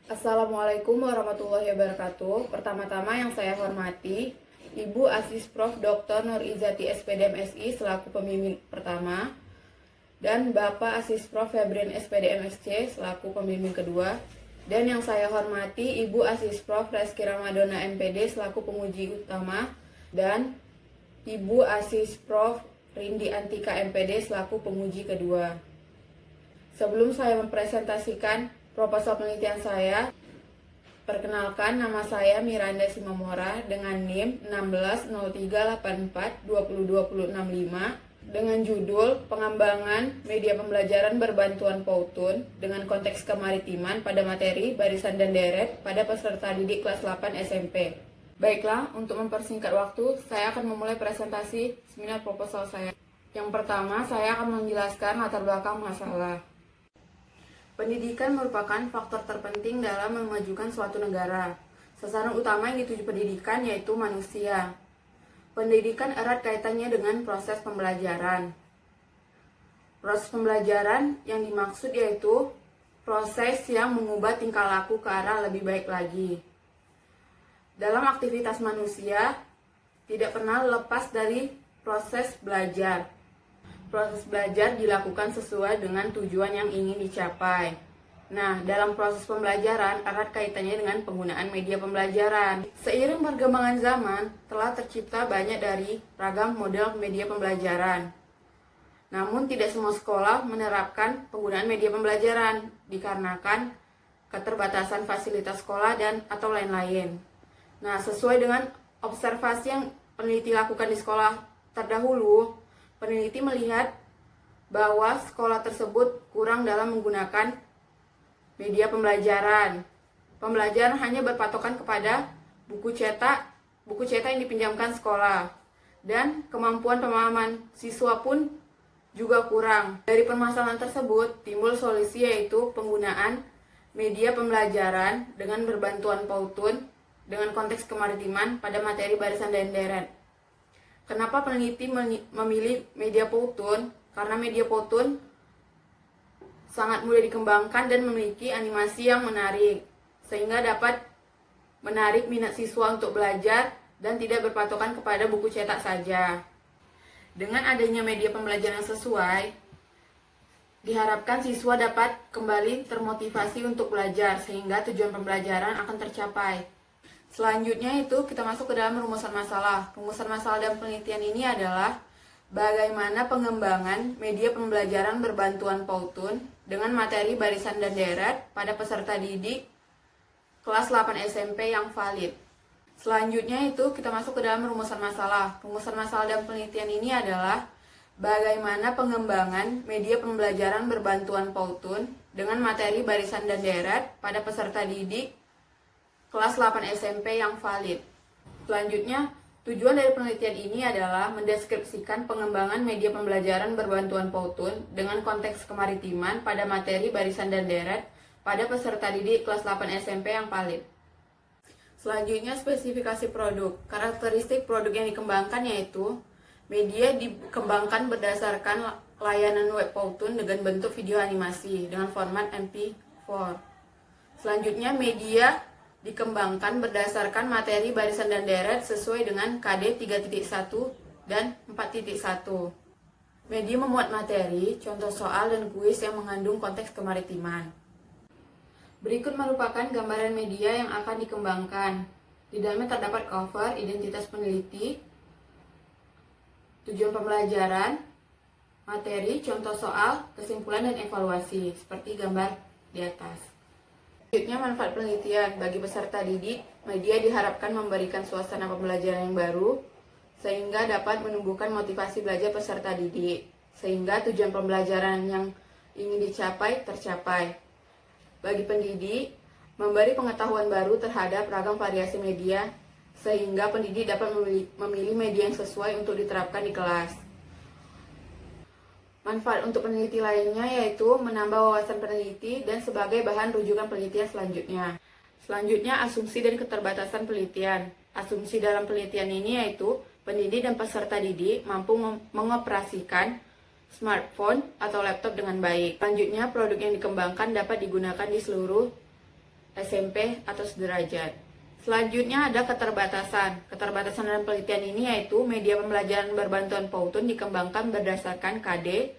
Assalamualaikum warahmatullahi wabarakatuh. Pertama-tama yang saya hormati Ibu Asis Prof. Dr. Nur Izati SPD MSI selaku pembimbing pertama dan Bapak Asis Prof. Febrin SPD MSc selaku pembimbing kedua, dan yang saya hormati Ibu Asis Prof. Reski Ramadona MPD selaku penguji utama dan Ibu Asis Prof. Rindi Antika MPD selaku penguji kedua. Sebelum saya mempresentasikan proposal penelitian saya, perkenalkan, nama saya Miranda Simamora dengan NIM 160384202065 dengan judul Pengembangan Media Pembelajaran Berbantuan Powtoon dengan konteks kemaritiman pada materi barisan dan deret pada peserta didik kelas 8 SMP. Baiklah, untuk mempersingkat waktu, saya akan memulai presentasi seminar proposal saya. Yang pertama, saya akan menjelaskan latar belakang masalah. Pendidikan merupakan faktor terpenting dalam memajukan suatu negara. Sasaran utama yang dituju pendidikan yaitu manusia. Pendidikan erat kaitannya dengan proses pembelajaran. Proses pembelajaran yang dimaksud yaitu proses yang mengubah tingkah laku ke arah lebih baik lagi. Dalam aktivitas manusia, tidak pernah lepas dari proses belajar. Proses belajar dilakukan sesuai dengan tujuan yang ingin dicapai. Nah, dalam proses pembelajaran erat kaitannya dengan penggunaan media pembelajaran. Seiring perkembangan zaman, telah tercipta banyak dari ragam model media pembelajaran. Namun, tidak semua sekolah menerapkan penggunaan media pembelajaran dikarenakan keterbatasan fasilitas sekolah dan atau lain-lain. Nah, sesuai dengan observasi yang peneliti lakukan di sekolah terdahulu, peneliti melihat bahwa sekolah tersebut kurang dalam menggunakan media pembelajaran. Pembelajaran hanya berpatokan kepada buku cetak yang dipinjamkan sekolah, dan kemampuan pemahaman siswa pun juga kurang. Dari permasalahan tersebut timbul solusi, yaitu penggunaan media pembelajaran dengan berbantuan Powtoon dengan konteks kemaritiman pada materi barisan dan deret. Kenapa peneliti memilih media Powtoon? Karena media Powtoon sangat mudah dikembangkan dan memiliki animasi yang menarik, sehingga dapat menarik minat siswa untuk belajar dan tidak berpatokan kepada buku cetak saja. Dengan adanya media pembelajaran yang sesuai, diharapkan siswa dapat kembali termotivasi untuk belajar, sehingga tujuan pembelajaran akan tercapai. Selanjutnya itu kita masuk ke dalam rumusan masalah. Rumusan masalah dalam penelitian ini adalah bagaimana pengembangan media pembelajaran berbantuan Powtoon dengan materi barisan dan deret pada peserta didik kelas 8 SMP yang valid. Selanjutnya itu kita masuk ke dalam rumusan masalah. Rumusan masalah dalam penelitian ini adalah bagaimana pengembangan media pembelajaran berbantuan Powtoon dengan materi barisan dan deret pada peserta didik kelas 8 SMP yang valid. Selanjutnya, tujuan dari penelitian ini adalah mendeskripsikan pengembangan media pembelajaran berbantuan Powtoon dengan konteks kemaritiman pada materi barisan dan deret pada peserta didik kelas 8 SMP yang valid. Selanjutnya, spesifikasi produk. Karakteristik produk yang dikembangkan yaitu media dikembangkan berdasarkan layanan web Powtoon dengan bentuk video animasi dengan format MP4. Selanjutnya, media dikembangkan berdasarkan materi barisan dan deret sesuai dengan KD 3.1 dan 4.1. Media memuat materi, contoh soal dan kuis yang mengandung konteks kemaritiman. Berikut merupakan gambaran media yang akan dikembangkan. Di dalamnya terdapat cover, identitas peneliti, tujuan pembelajaran, materi, contoh soal, kesimpulan dan evaluasi, seperti gambar di atas. Selanjutnya, manfaat penelitian. Bagi peserta didik, media diharapkan memberikan suasana pembelajaran yang baru, sehingga dapat menumbuhkan motivasi belajar peserta didik, sehingga tujuan pembelajaran yang ingin dicapai tercapai. Bagi pendidik, memberi pengetahuan baru terhadap ragam variasi media, sehingga pendidik dapat memilih media yang sesuai untuk diterapkan di kelas. Manfaat untuk peneliti lainnya yaitu menambah wawasan peneliti dan sebagai bahan rujukan penelitian selanjutnya. Selanjutnya, asumsi dan keterbatasan penelitian. Asumsi dalam penelitian ini yaitu pendidik dan peserta didik mampu mengoperasikan smartphone atau laptop dengan baik. Selanjutnya, produk yang dikembangkan dapat digunakan di seluruh SMP atau sederajat. Selanjutnya ada keterbatasan. Keterbatasan dalam penelitian ini yaitu media pembelajaran berbantuan Powtoon dikembangkan berdasarkan KD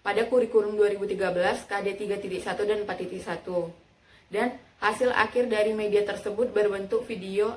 pada kurikulum 2013, KD 3.1 dan 4.1. Dan hasil akhir dari media tersebut berbentuk video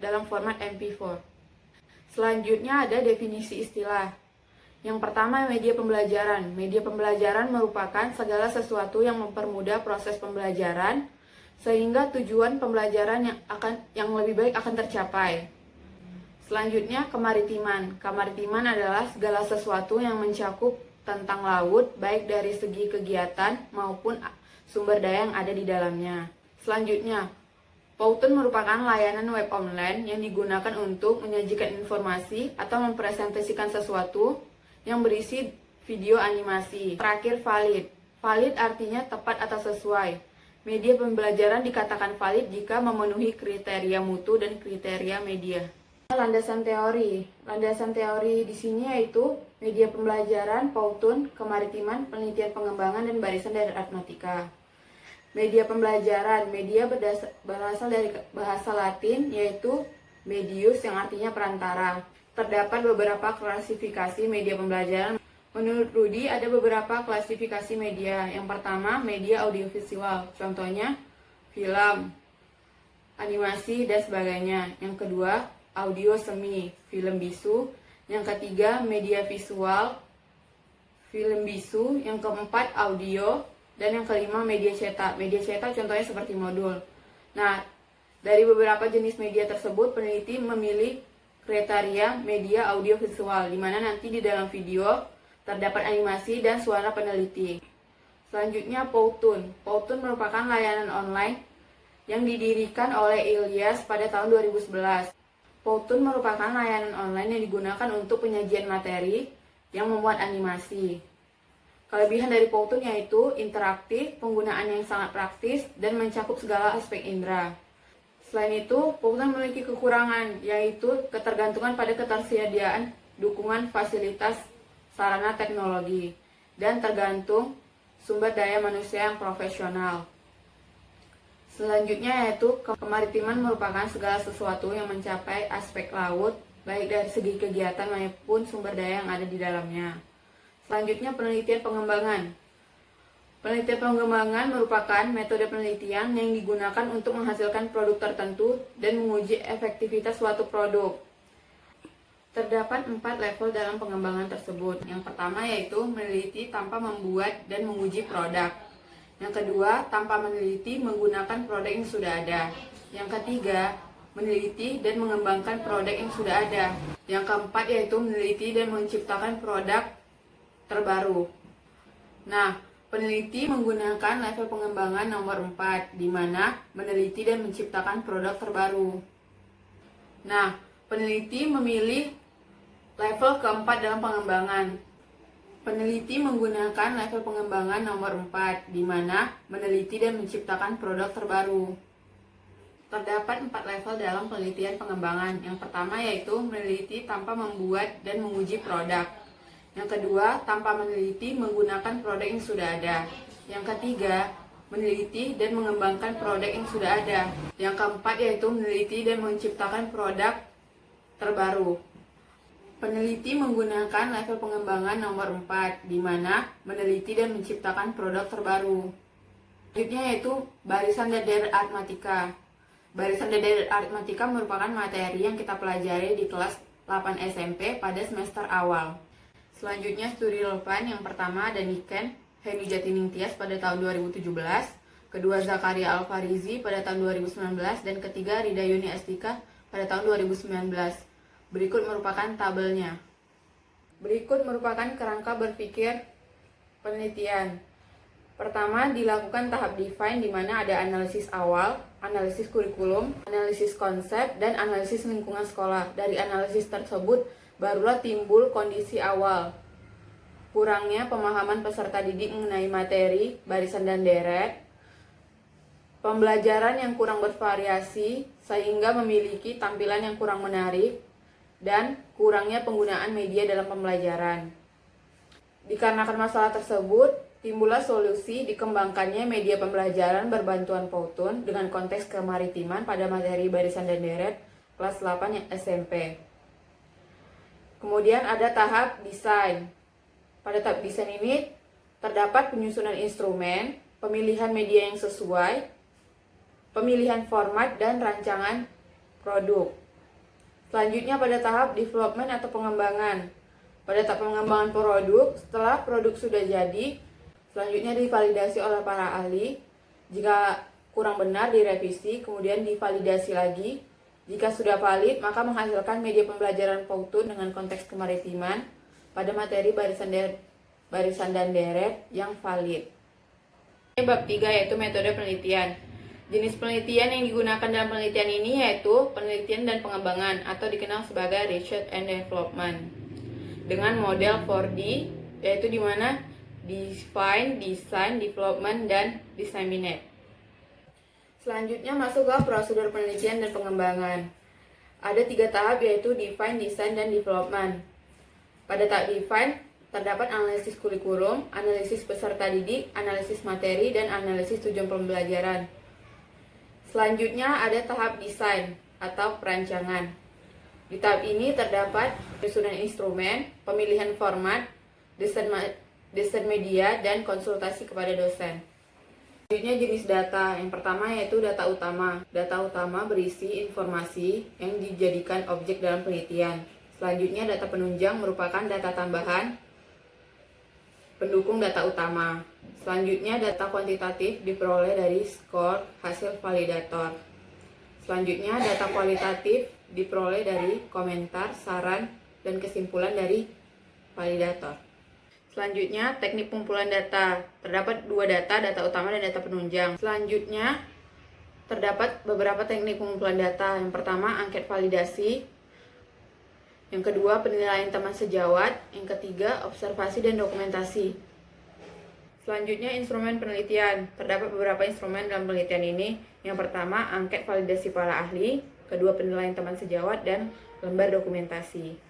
dalam format MP4. Selanjutnya ada definisi istilah. Yang pertama, media pembelajaran. Media pembelajaran merupakan segala sesuatu yang mempermudah proses pembelajaran sehingga tujuan pembelajaran yang lebih baik akan tercapai. Selanjutnya, kemaritiman. Kemaritiman adalah segala sesuatu yang mencakup tentang laut, baik dari segi kegiatan maupun sumber daya yang ada di dalamnya. Selanjutnya, Powtoon merupakan layanan web online yang digunakan untuk menyajikan informasi atau mempresentasikan sesuatu yang berisi video animasi. Terakhir, valid. Valid artinya tepat atau sesuai. Media pembelajaran dikatakan valid jika memenuhi kriteria mutu dan kriteria media. Landasan teori. Landasan teori di sini yaitu media pembelajaran, Powtoon, kemaritiman, penelitian pengembangan, dan barisan dari aritmatika. Media pembelajaran. Media berasal dari bahasa Latin yaitu medius yang artinya perantara. Terdapat beberapa klasifikasi media pembelajaran. Menurut Rudy, ada beberapa klasifikasi media. Yang pertama, media audiovisual. Contohnya, film, animasi, dan sebagainya. Yang kedua, audio semi, film bisu. Yang ketiga, media visual, film bisu. Yang keempat, audio. Dan yang kelima, media cetak. Media cetak contohnya seperti modul. Nah, dari beberapa jenis media tersebut, peneliti memilih kriteria media audiovisual, di mana nanti di dalam video terdapat animasi dan suara peneliti. Selanjutnya, Powtoon. Powtoon merupakan layanan online yang didirikan oleh Ilyas pada tahun 2011. Powtoon merupakan layanan online yang digunakan untuk penyajian materi yang memuat animasi. Kelebihan dari Powtoon yaitu interaktif, penggunaan yang sangat praktis, dan mencakup segala aspek indera. Selain itu, Powtoon memiliki kekurangan, yaitu ketergantungan pada ketersediaan dukungan fasilitas sarana teknologi, dan tergantung sumber daya manusia yang profesional. Selanjutnya yaitu kemaritiman merupakan segala sesuatu yang mencapai aspek laut, baik dari segi kegiatan maupun sumber daya yang ada di dalamnya. Selanjutnya, penelitian pengembangan. Penelitian pengembangan merupakan metode penelitian yang digunakan untuk menghasilkan produk tertentu dan menguji efektivitas suatu produk. Terdapat 4 level dalam pengembangan tersebut. Yang pertama yaitu meneliti tanpa membuat dan menguji produk. Yang kedua, tanpa meneliti menggunakan produk yang sudah ada. Yang ketiga, meneliti dan mengembangkan produk yang sudah ada. Yang keempat yaitu meneliti dan menciptakan produk terbaru. Nah, peneliti menggunakan level pengembangan nomor 4, di mana meneliti dan menciptakan produk terbaru. Nah, peneliti memilih level keempat dalam pengembangan. Peneliti menggunakan level pengembangan nomor 4, di mana meneliti dan menciptakan produk terbaru. Terdapat 4 level dalam penelitian pengembangan. Yang pertama yaitu meneliti tanpa membuat dan menguji produk. Yang kedua, tanpa meneliti menggunakan produk yang sudah ada. Yang ketiga, meneliti dan mengembangkan produk yang sudah ada. Yang keempat yaitu meneliti dan menciptakan produk terbaru. Peneliti menggunakan level pengembangan nomor 4, di mana meneliti dan menciptakan produk terbaru. Selanjutnya yaitu barisan dan deret aritmatika. Barisan dan deret aritmatika merupakan materi yang kita pelajari di kelas 8 SMP pada semester awal. Selanjutnya studi relevan. Yang pertama ada Niken Heni Jatiningtyas pada tahun 2017, kedua Zakaria Alfarizi pada tahun 2019, dan ketiga Rida Yuni Astika pada tahun 2019. Berikut merupakan tabelnya. Berikut merupakan kerangka berpikir penelitian. Pertama, dilakukan tahap define di mana ada analisis awal, analisis kurikulum, analisis konsep, dan analisis lingkungan sekolah. Dari analisis tersebut, barulah timbul kondisi awal. Kurangnya pemahaman peserta didik mengenai materi, barisan dan deret, pembelajaran yang kurang bervariasi sehingga memiliki tampilan yang kurang menarik, dan kurangnya penggunaan media dalam pembelajaran. Dikarenakan masalah tersebut, Timbullah solusi dikembangkannya media pembelajaran berbantuan Powtoon dengan konteks kemaritiman pada materi barisan dan deret kelas 8 SMP. Kemudian ada tahap desain. Pada tahap desain ini terdapat penyusunan instrumen, pemilihan media yang sesuai, pemilihan format dan rancangan produk. Selanjutnya pada tahap development atau pengembangan. Pada tahap pengembangan produk, setelah produk sudah jadi, selanjutnya divalidasi oleh para ahli. Jika kurang benar direvisi, kemudian divalidasi lagi. Jika sudah valid, maka menghasilkan media pembelajaran Powtoon dengan konteks kemaritiman pada materi barisan dan deret yang valid. Bab 3 yaitu metode penelitian. Jenis penelitian yang digunakan dalam penelitian ini yaitu penelitian dan pengembangan atau dikenal sebagai research and development. Dengan model 4D, yaitu di mana define, design, development, dan disseminate. Selanjutnya masuk ke prosedur penelitian dan pengembangan. Ada 3 tahap yaitu define, design, dan development. Pada tahap define, terdapat analisis kurikulum, analisis peserta didik, analisis materi, dan analisis tujuan pembelajaran. Selanjutnya ada tahap desain atau perancangan. Di tahap ini terdapat penyusunan instrumen, pemilihan format, desain media, dan konsultasi kepada dosen. Selanjutnya jenis data. Yang pertama yaitu data utama. Data utama berisi informasi yang dijadikan objek dalam penelitian. Selanjutnya data penunjang merupakan data tambahan pendukung data utama. Selanjutnya data kuantitatif diperoleh dari skor hasil validator. Selanjutnya data kualitatif diperoleh dari komentar, saran, dan kesimpulan dari validator. Selanjutnya, teknik pengumpulan data. Terdapat 2 data utama dan data penunjang. Selanjutnya, terdapat beberapa teknik pengumpulan data. Yang pertama, angket validasi. Yang kedua, penilaian teman sejawat. Yang ketiga, observasi dan dokumentasi. Selanjutnya, instrumen penelitian. Terdapat beberapa instrumen dalam penelitian ini. Yang pertama, angket validasi para ahli. Kedua, penilaian teman sejawat dan lembar dokumentasi.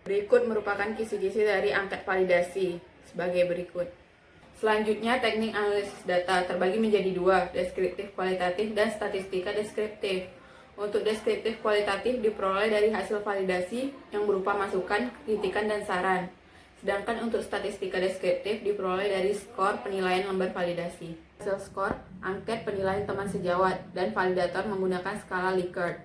Berikut merupakan kisi-kisi dari angket validasi sebagai berikut. Selanjutnya, teknik analisis data terbagi menjadi 2, deskriptif kualitatif dan statistika deskriptif. Untuk deskriptif kualitatif diperoleh dari hasil validasi yang berupa masukan, kritikan, dan saran. Sedangkan untuk statistika deskriptif diperoleh dari skor penilaian lembar validasi. Hasil skor, angket penilaian teman sejawat, dan validator menggunakan skala Likert.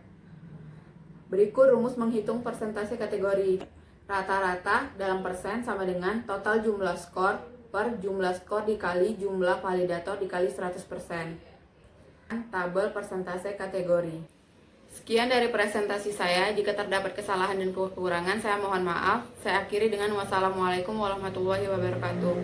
Berikut rumus menghitung persentase kategori. Rata-rata dalam persen sama dengan total jumlah skor per jumlah skor dikali jumlah validator dikali 100%. Tabel persentase kategori. Sekian dari presentasi saya. Jika terdapat kesalahan dan kekurangan, saya mohon maaf. Saya akhiri dengan wassalamualaikum warahmatullahi wabarakatuh.